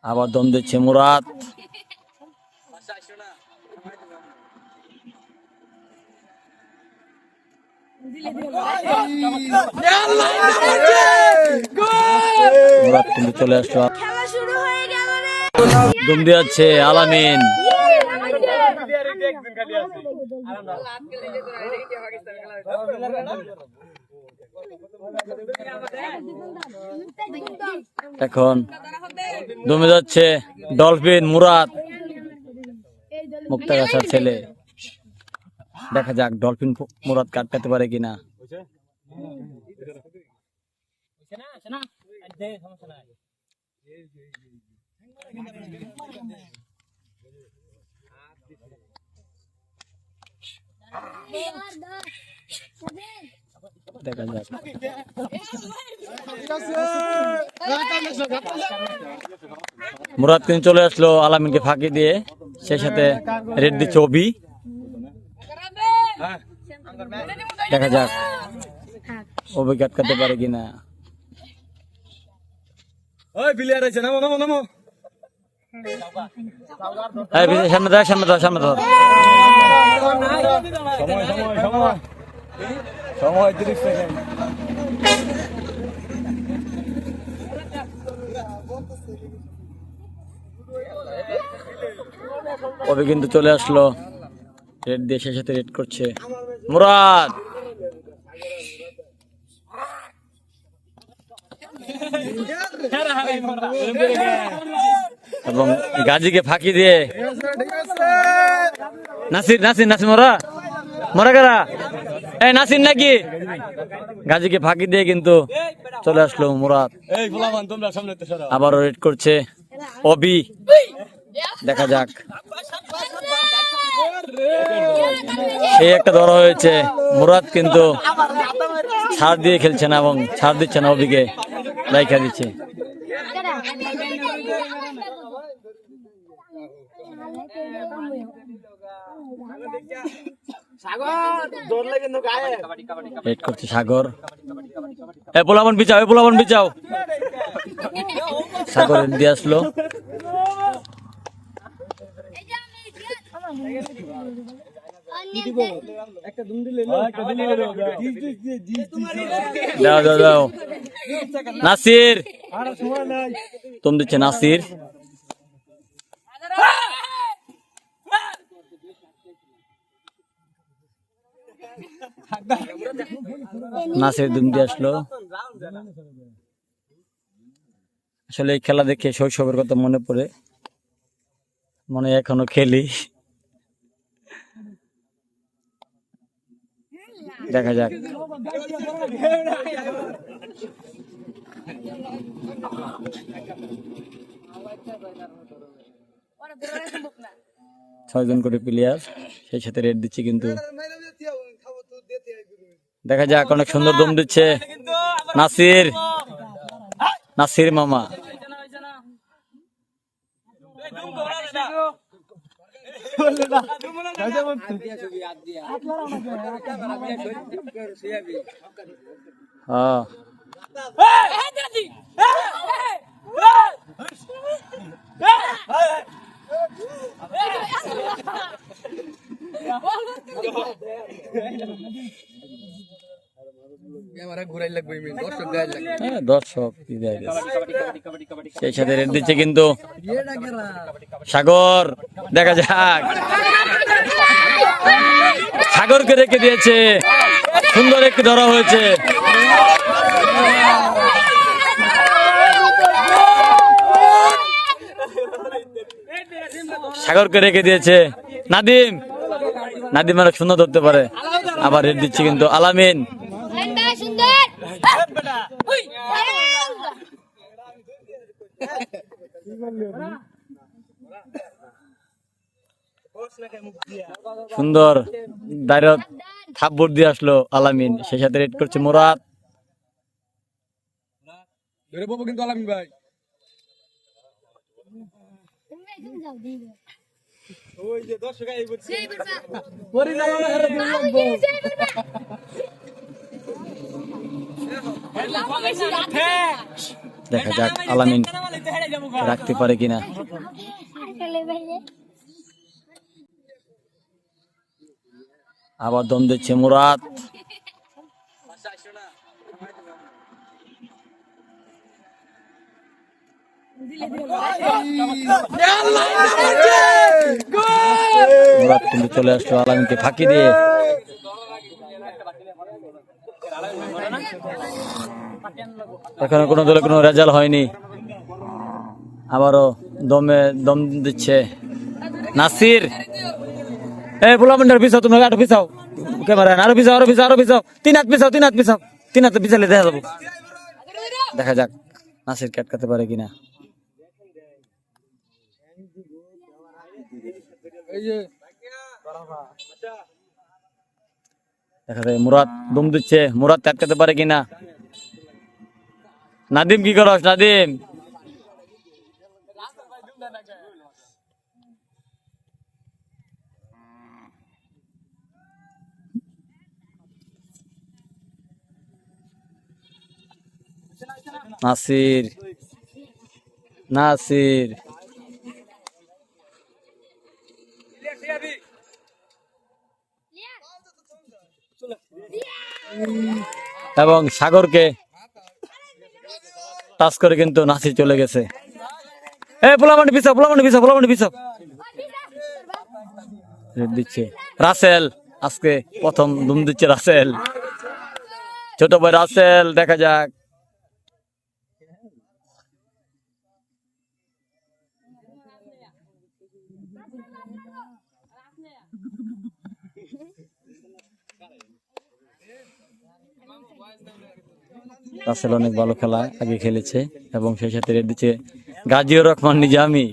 আবার দম দিচ্ছে মুরাদ। মুরাদ কিন্তু চলে আসলো। দম দিচ্ছে আলামিন। এখন দমে যাচ্ছে ডলফিন মুরাদ, মুক্তাগাছার ছেলে। দেখা যাক ডলফিন মুরাদ কাটতে পারে কিনা। দেখা যাক। মুরাদ কিন্তু চলে আসলো আলামিনকে ফাঁকি দিয়ে, সেই সাথে রেড দিচ্ছে অভি। দেখা যাক অভি কাটতে পারে কিনা। সামনে ধর, সামনে ধর, সামনে ধর। সময় 30 সেকেন্ড। অভি কিন্তু চলে আসলো রেড দিয়ে, সেই সাথে রেড করছে মুরাদ। এবং গাজীকে ফাঁকি দিয়ে নাসির, নাসির, নাসির মরা মরা কারা, এই নাসির নাকি? গাজীকে ফাঁকি দিয়ে কিন্তু চলে আসলো মুরাদ। আবারও রেড করছে অভি। দেখা যাক। এই একটা ধরা হয়েছে। মুরাদ কিন্তু ছাড় দিয়ে খেলছে না এবং ছাড় দিচ্ছে না, অভিকে লাইকা দিচ্ছে। রেড করছে সাগর। এ পোলাবন বিচাও, এ পোলাবন বিচাও। সাগর দিয়ে আসলো। দাও দাও দাও। নাসির তুমি দিচ্ছে, নাসির। নাসির দুম দিয়ে আসলো। আসলে এই খেলা দেখে শৈশবের কথা মনে পড়ে, মনে এখনো খেলি। দেখা যাক। ছয়জন করে প্লেয়ার, সেই সাথে রেড দিচ্ছে কিন্তু। দেখা যাক, অনেক সুন্দর দম দিচ্ছে নাসির, নাসির মামা। দর্শক সেই সাথে রেড দিচ্ছে কিন্তু সাগর। দেখা যাক, সাগরকে রেখে দিয়েছে। সুন্দর একটি ধরা হয়েছে। সাগরকে রেখে দিয়েছে নাদিম। নাদিম অনেক সুন্দর ধরতে পারে। আবার রেড দিচ্ছে কিন্তু আলামিন। সুন্দর ডাইরেক্ট থাপ্পড় দিয়ে আসলো আলামিন, সেই সাথে রেড করছে মুরাদ। কিন্তু আলামিন ভাই ওই যে দর্শক এই বলছে পরি না দেখা যাক আলামিন রাখতে পারে কিনা। আবার দম দিচ্ছে মুরাদ। মুরাদ কিন্তু চলে আসলো আলামিনকে ফাঁকি দিয়ে। এখানে কোনো দলে কোনো রেজাল্ট হয়নি। আবারও দম দিচ্ছে নাসির। এই পোলাপানটার পিছাও, তুমি আরো পিছাও, ক্যামেরা আরো পিছাও, আরো পিছাও, আরো পিছাও, 3 হাত পিছাও, 3 হাত পিছাও, 3 হাতে পিছালে দেখা যাবো। দেখা যাক নাসির আটকাতে পারে কিনা। দেখা যায় মুরাদ দম দিচ্ছে, মুরাদ আটকাতে পারে কিনা। নাদিম কি করস নাদিম? নাসির নাসির এবং সাগরকে টাচ করে কিন্তু নাসির চলে গেছে। এই পোলাপানি পিছাও, পোলাপানি পিছাও, পোলাপানি পিছাও। দিচ্ছে রাসেল, আজকে প্রথম দুম দিচ্ছে রাসেল, ছোট ভাই রাসেল। দেখা যাক রাসেল অনেক ভালো খেলা আগে খেলেছে এবং সেই সাথে রেড দিচ্ছে গাজীউর রহমান নিজামী।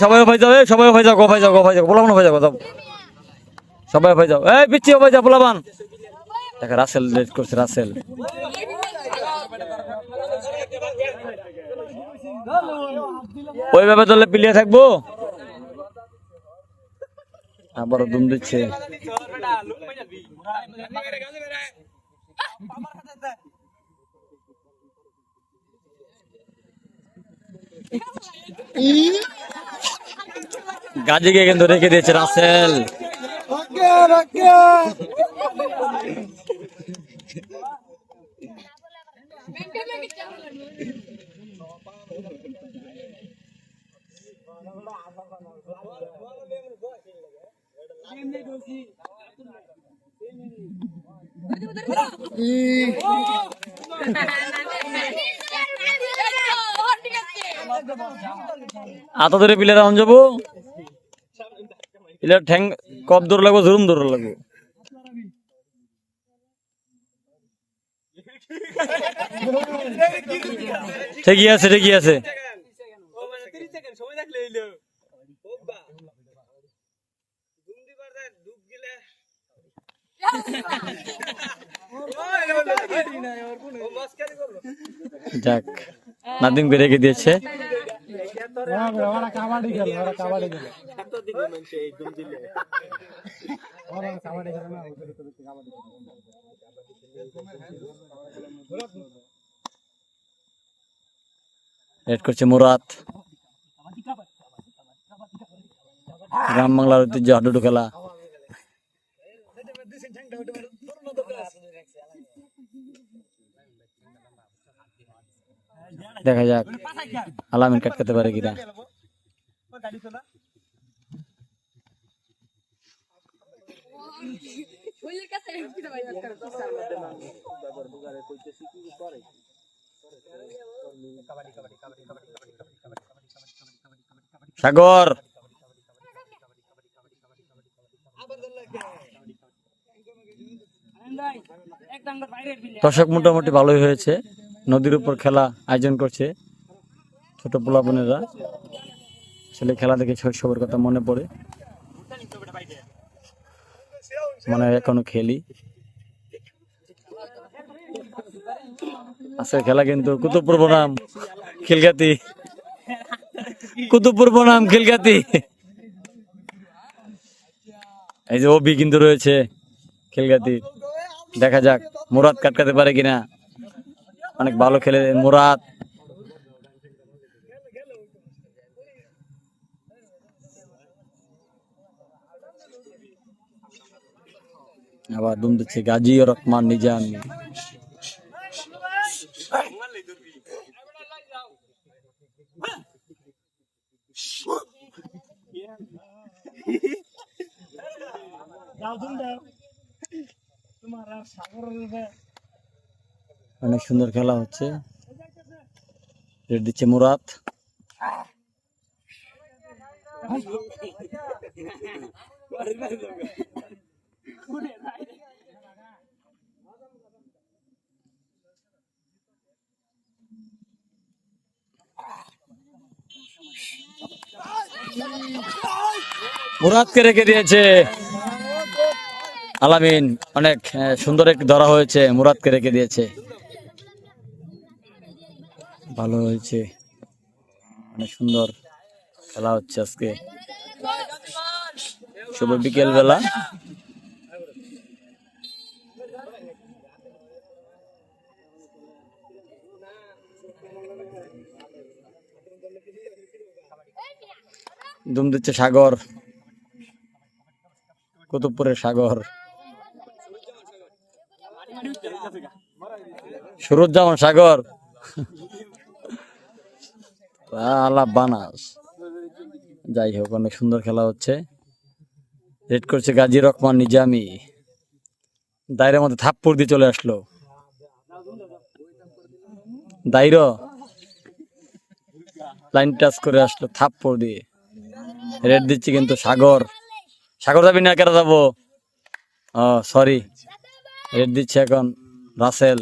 সবাই ভাই যাও, সবাই ভাই যাও, গোফাই যাও, গোফাই যাও, পোলাবান ভাই যাও, সবাই ভাই যাও। এই পিচ্ছি ভাই যাও, পোলাবান। দেখা রাসেল রেড করছে, রাসেল ওইভাবে দলে পিলিয়ে থাকবো। আবারও দুম দিচ্ছে। গাজীকে কিন্তু রেখে দিয়েছে রাসেল। আতো ধরে প্লেয়ার আন যাবো, প্লেয়ার ঠ্যাং কপ দৌড় লাগবো, জুরুম দৌড় লাগবো। ঠিকই আছে, ঠিকই আছে। যাক নাদিমকে রেখে দিয়েছে। রেড করছে মুরাদ। গ্রাম বাংলার ঐতিহ্য হাডুডু খেলা। দেখা যাক আলামিন কাটকাতে পারে কিনা। সাগর দর্শক মোটামুটি ভালোই হয়েছে। নদীর উপর খেলা আয়োজন করছে ছোট পোলাপনেরা। আসলে খেলা দেখে শৈশবের কথা মনে পড়ে, মানে এখনো খেলি। আজকে খেলা কিন্তু কুতুবপুর বনাম খিলগাতি কুতুবপুর বনাম খিলগাতি। এই যে ওবি কিন্তু রয়েছে খিলগাতি, দেখা যাক মুরাদ কাটকাতে পারে কিনা। অনেক ভালো খেলে মুরাদ। আবার দুম দিচ্ছে গাজী রহমান নিজামী। অনেক সুন্দর খেলা হচ্ছে, রেড দিচ্ছে মুরাদ। মুরাদকে রেখে দিয়েছে আলামিন। অনেক সুন্দর একটি ধরা হয়েছে, মুরাদকে রেখে দিয়েছে, ভালো হয়েছে। অনেক সুন্দর খেলা হচ্ছে আজকে, শুভ বিকেল বেলা। দুম দিচ্ছে সাগর, কুতুবপুরের সাগর। সুরুজ্জামান সাগর আলা বানাস। যাই হোক, অনেক সুন্দর খেলা হচ্ছে। রেড করছে গাজী রহমান নিজামী, দায়রের মধ্যে থাপ্পড় দিয়ে চলে আসলো। দায়র লাইন টাচ করে আসলো থাপ্পড় দিয়ে। রেড দিচ্ছে কিন্তু সাগর। সাগর যাবি না, কেটে যাবো? সরি, রেড দিচ্ছে এখন রাসেল।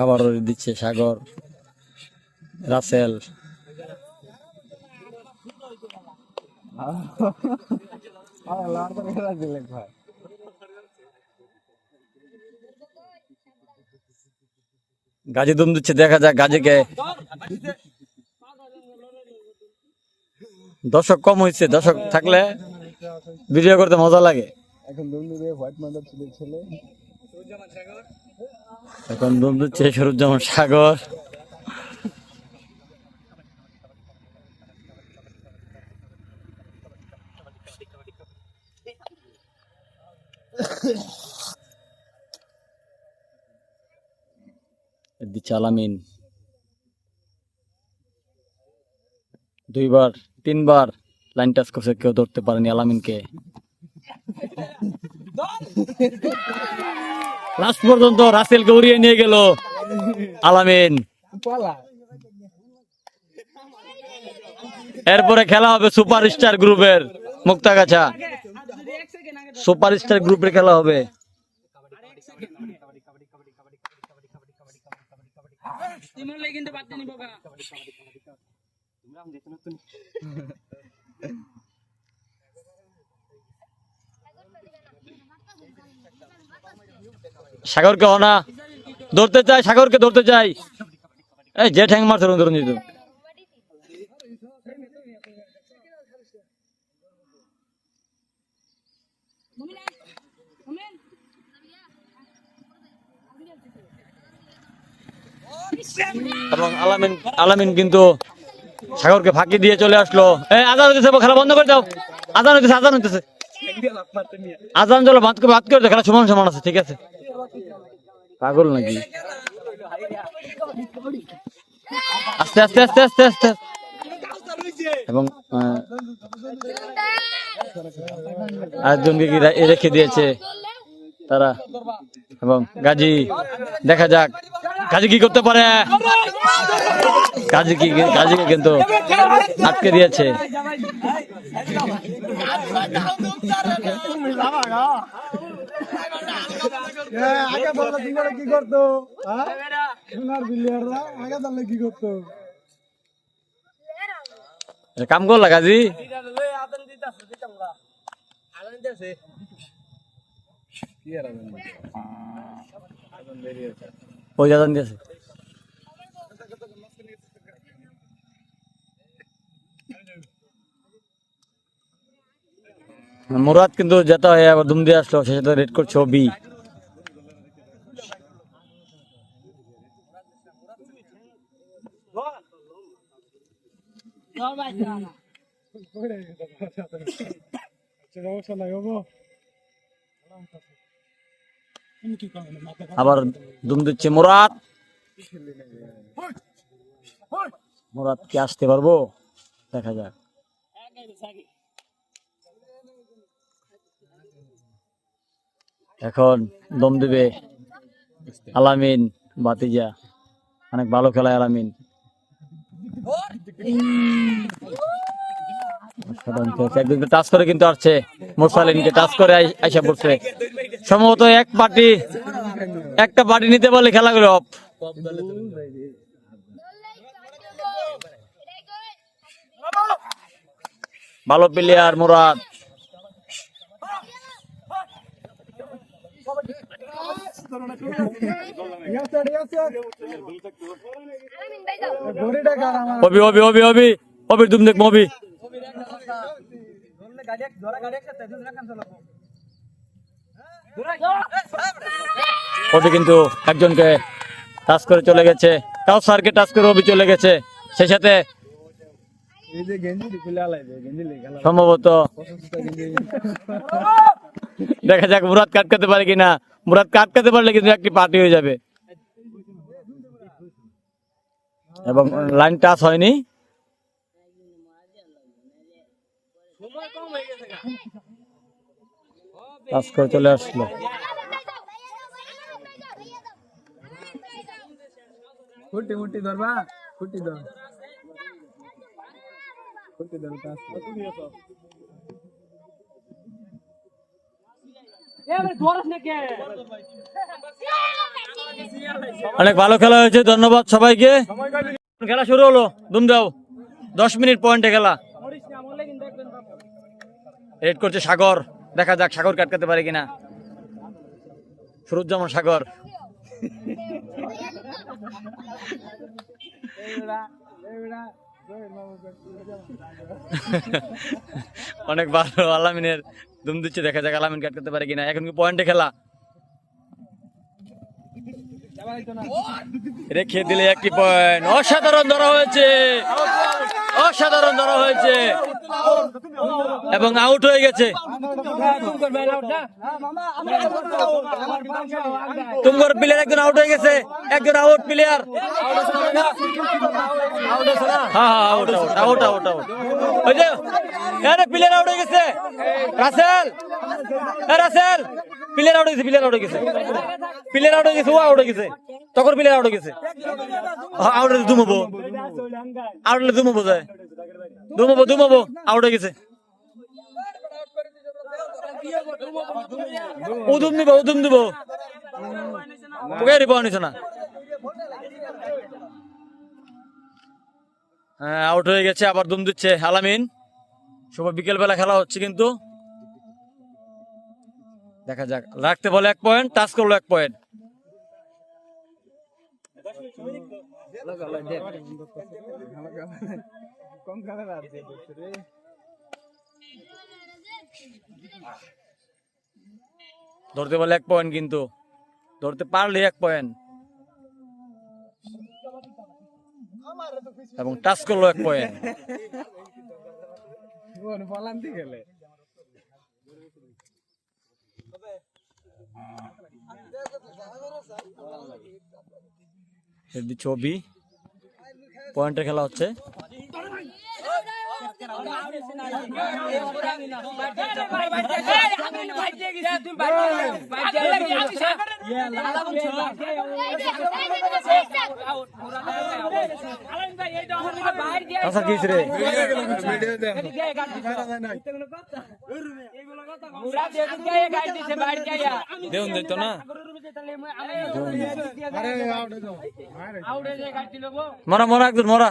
আবার দিচ্ছে সাগর, রাসেল। গাজী দুম দিচ্ছে, দেখা যাক গাজীকে। দর্শক কম হয়েছে, দর্শক থাকলে ভিডিও করতে মজা লাগে। এখন দুম দিচ্ছে সুরুজ্জামান সাগর। দিচ্ছে আলামিন, দুইবার তিনবার লাইন টাচ করছে, কেউ ধরতে পারেনি আলামিনকে। লাস্ট পর্যন্ত রাসেলকে উড়িয়ে নিয়ে গেল আলামিন। এরপরে খেলা হবে সুপারস্টার গ্রুপের মুক্তাগাছা। সুপারস্টার গ্রুপের খেলা হবে। সাগরকে হনা ধরতে চাই, সাগরকে ধরতে চাই। এই যে ঠ্যাং মারছে ধরুন দিত। এবং আলামিন কিন্তু সাগরকে ফাঁকি দিয়ে চলে আসলো। আজান হইতেছে, খেলা বন্ধ করে দাও। আজান হইতেছে, আজান হইতেছে, আজান চলো, ভাত করে দাও, খেলা সমান সমান আছে, ঠিক আছে। পাগল নাকি? আস্তে আস্তে আস্তে আস্তে আস্তে। এবং আরেকজনকে কি রেখে দিয়েছে তারা। এবং গাজী, দেখা যাক গাজী কি করতে পারে। গাজীকে কিন্তু আটকে দিয়েছে। কি করতো কাম করলা গাজী ওই আদান দিয়েছে মুরাদ কিন্তু যেটা হয় আবার দুম দিয়ে আসলো সেটা রেড করছে বি আবার দুম দিচ্ছে মুরাদ মুরাদ কি আসতে পারবো দেখা যাক এখন দম দিবে আলামিন বাতিজা অনেক ভালো খেলায় আলামিন একদিন টাচ করে কিন্তু আসছে মুরসালিনকে টাচ করে আইসা পড়ছে সম্ভবত একটা বাটি নিতে পারলে খেলাগুলো অফ ভালো প্লেয়ার মুরাদ দুম দেখ মবি অবি কিন্তু একজনকে টাচ করে চলে গেছে কাউসারকে টাচ করে অবি চলে গেছে সেই সাথে সম্ভবত দেখা যাক মুরাদ কাটকাতে পারে কিনা মুরাদ কাটকাতে পারলে কিন্তু একটি পার্টি হয়ে যাবে এবং লাইন টাচ হয়নি টাচ করে চলে আসলো ফুটি ধরবা ফুটি ধর অনেক ভালো খেলা হয়েছে ধন্যবাদ সবাইকে খেলা শুরু হলো দুম দাও 10 মিনিট পয়েন্টে খেলা রেড করছে সাগর দেখা যাক সাগর কাটকাতে পারে কিনা সুরুজ্জামান সাগর অনেক ভালো আলামিনের দুম দিচ্ছে দেখা যাক আলামিন কাটকাতে পারে কিনা এখন কি পয়েন্টে খেলা রেখে দিলে একটি পয়েন্ট অসাধারণ ধরা হয়েছে এবং আউট হয়ে গেছে তোমার প্লেয়ার একজন আউট হয়ে গেছে একজন আউট প্লেয়ার প্লেয়ার আউট হয়ে গেছে রাসেল প্লেয়ার আউট হয়ে গেছে ও আউট হয়ে গেছে তখন প্লেয়ার আউট হয়ে গেছে আউট হলে দুমবো যায় দুমবো আউট হয়ে গেছে উদুম দিব না হ্যাঁ আউট হয়ে গেছে আবার দুম দিচ্ছে আলামিন শুভ বিকেল বেলা খেলা হচ্ছে কিন্তু দেখা যাক রাখতে বলে 1 পয়েন্ট টাচ করলো 1 পয়েন্ট ধরতে বলে 1 পয়েন্ট কিন্তু ধরতে পারলে 1 পয়েন্ট এবং টাচ করলো 1 পয়েন্ট ছবি পয়েন্টের খেলা হচ্ছে আচ্ছা কি রে দেউন দিত না মরা মরা একজন মরা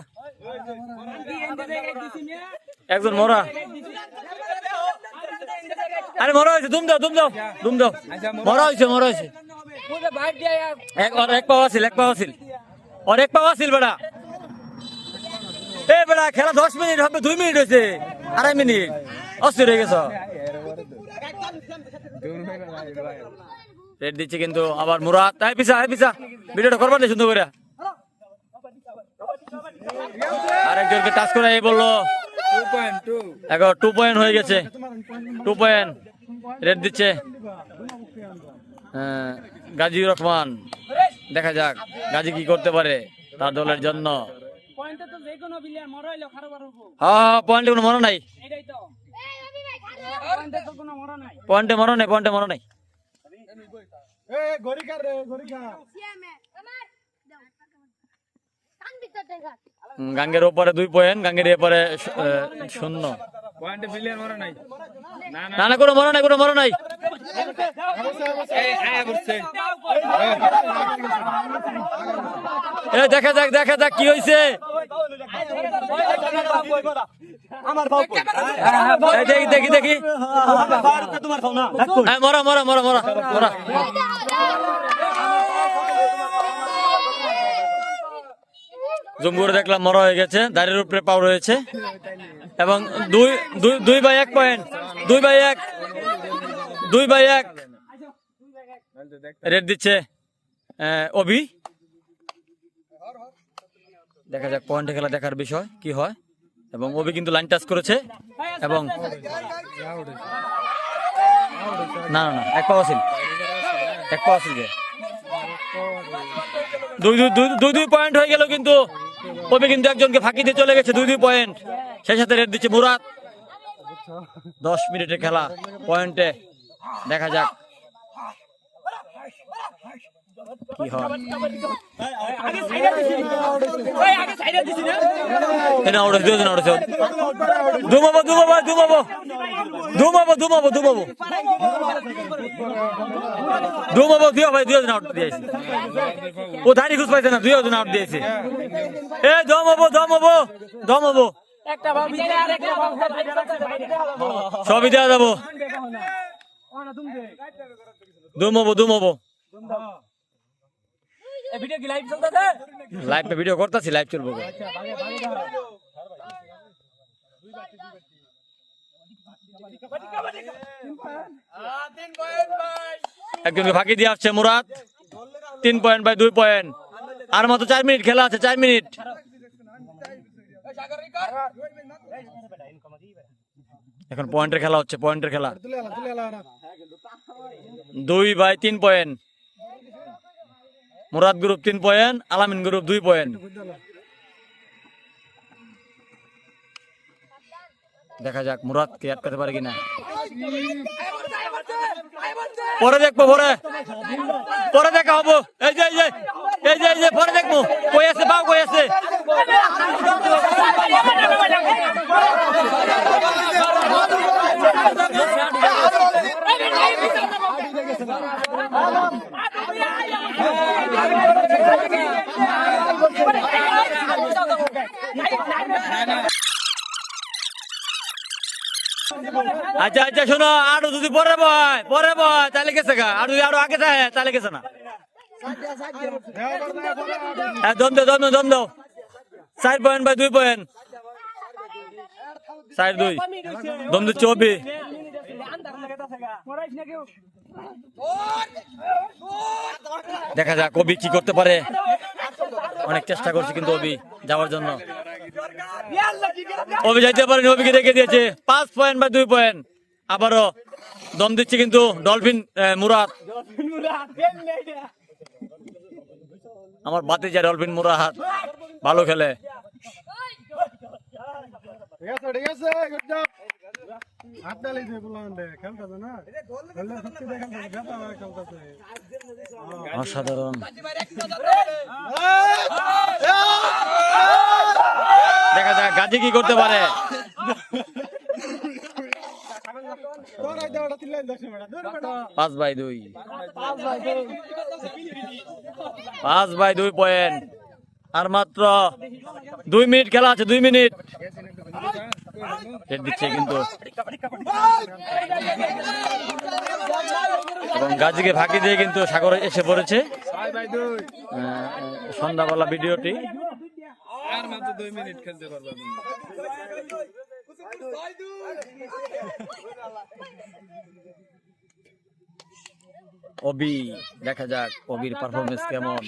একজন মরা আরে মরা হয়েছে দুম দাও মরা হয়েছে এক পাওয়া আছিল ওর এক পাওয়া আছিল বেড়া এ বেড়া খেলা 10 মিনিট হবে 2 মিনিট হয়েছে 2.5 মিনিট অস্থির হয়ে গেছ রেড দিচ্ছে কিন্তু আবার মুরাদ তাই পিছা ভিডিওটা করবার নেই সুন্দর করে আরেকজনকে টাচ করে এই বললো 2 পয়েন্ট হয়ে গেছে 2 পয়েন্ট রেড দিচ্ছে গাজী রহমান দেখা যাক গাজী কি করতে পারে তার দলের জন্য হ্যাঁ পয়েন্টে কোনো মনে নাই পয়েন্টে মনে নাই গাঙ্গের ওপরে 2 পয়েন্ট গাঙ্গের এপারে 0 না কোনো মনে নাই দেখা যাক কি হয়েছে দেখি মরা জম্বুর দেখলাম মরা হয়ে গেছে দাঁড়ির উপরে পাও রয়েছে এবং 2/1 পয়েন্ট 2/1 রেড দিচ্ছে অভি দেখা যাক পয়েন্টে খেলা দেখার বিষয় কি হয় এবং অভি কিন্তু লাইন টাচ করেছে এবং না এক পাওয়া ছিল যে 2 পয়েন্ট হয়ে গেল কিন্তু অভি কিন্তু একজনকে ফাঁকি দিয়ে চলে গেছে 2 পয়েন্ট সেই সাথে রেড দিচ্ছে মুরাদ 10 মিনিটের খেলা পয়েন্টে দেখা যাক কি হয় ও ধারি খুঁজ পাইছে না 2 জন আউট দিয়েছে এ দমাবো সবই দেওয়া যাবো দুমাবো ভিডিও করতেছি লাইভ চলবো একজনকে ফাঁকি দিয়ে আসছে মুরাদ 3 পয়েন্ট বাই 2 পয়েন্ট আর মাত্র 4 মিনিট খেলা আছে 4 মিনিট এখন পয়েন্টের খেলা হচ্ছে পয়েন্টের খেলা 2/3 পয়েন্ট মুরাদ গ্রুপ 3 পয়েন্ট আলামিন গ্রুপ 2 পয়েন্ট দেখা যাক মুরাদ কে আটকাতে পারে কিনা পরে দেখবো পরে দেখা হবো এই যে পরে দেখবো কই আছে বাউ কই আছে আচ্ছা শোনো আরো যদি পরে বয় তাহলে গেছে গা আর যদি আরো আগে থাকে তাহলে গেছে না দম দাও 4 পয়েন্ট বাই 2 পয়েন্ট 4-2 দম দিচ্ছে অভি দেখা যাক অভি কি করতে পারে অনেক চেষ্টা করছে কিন্তু অভি যাওয়ার জন্য অভি যাইতে পারেনি অভিকে রেখে দিয়েছে 5 পয়েন্ট বাই 2 পয়েন্ট আবারও দম দিচ্ছে কিন্তু ডলফিন মুরাদ আমার ভাতিজা ডলফিন মুরাদ ভালো খেলে আটটালে যে বললাম দে খেলতাছে না বললে সত্যি দেখেন তো গাতা খেলতাছে অসাধারণ। দেখা যাক গাজী কি করতে পারে। তোরাই দেওয়াটা তিনলাই 10 বেটা দূর বেটা 5/2 5/2 পয়েন্ট। আর মাত্র 2 মিনিট খেলা আছে, 2 মিনিট হেড দিচ্ছে কিন্তু, এবং গাজীকে ফাঁকি দিয়ে কিন্তু সাগর এসে পড়েছে। 6/2 সন্ধ্যাবেলা ভিডিওটি আর মাত্র 2 মিনিট খেলতে পারবে অবি, দেখা যাক অবির পারফরমেন্স কেমন।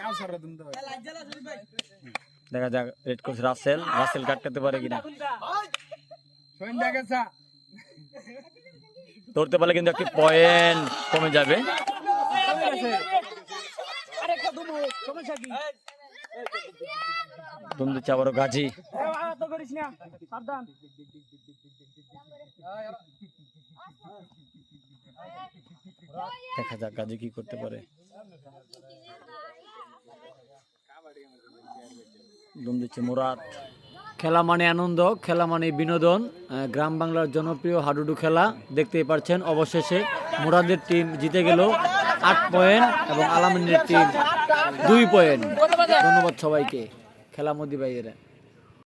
কাউসাররা তুমি দাও দেখা যাক রেড কোচ রাসেল, রাসেল কাটতে পারে কিনা। সন্ধ্যা গেছা ধরতে পারলে কিন্তু একটি পয়েন্ট কমে যাবে। তুমি দিচ্ছে আবারও গাজী। দেখা যাক গাজী কি করতে পারে। দুম দিচ্ছে মুরাদ। খেলা মানে আনন্দ, খেলা মানে বিনোদন। গ্রাম বাংলার জনপ্রিয় হাডুডু খেলা দেখতেই পাচ্ছেন। অবশেষে মুরাদের টিম জিতে গেল 8 পয়েন্ট এবং আলামিনের টিম 2 পয়েন্ট। ধন্যবাদ সবাইকে, খেলা মোদি ভাইয়েরা।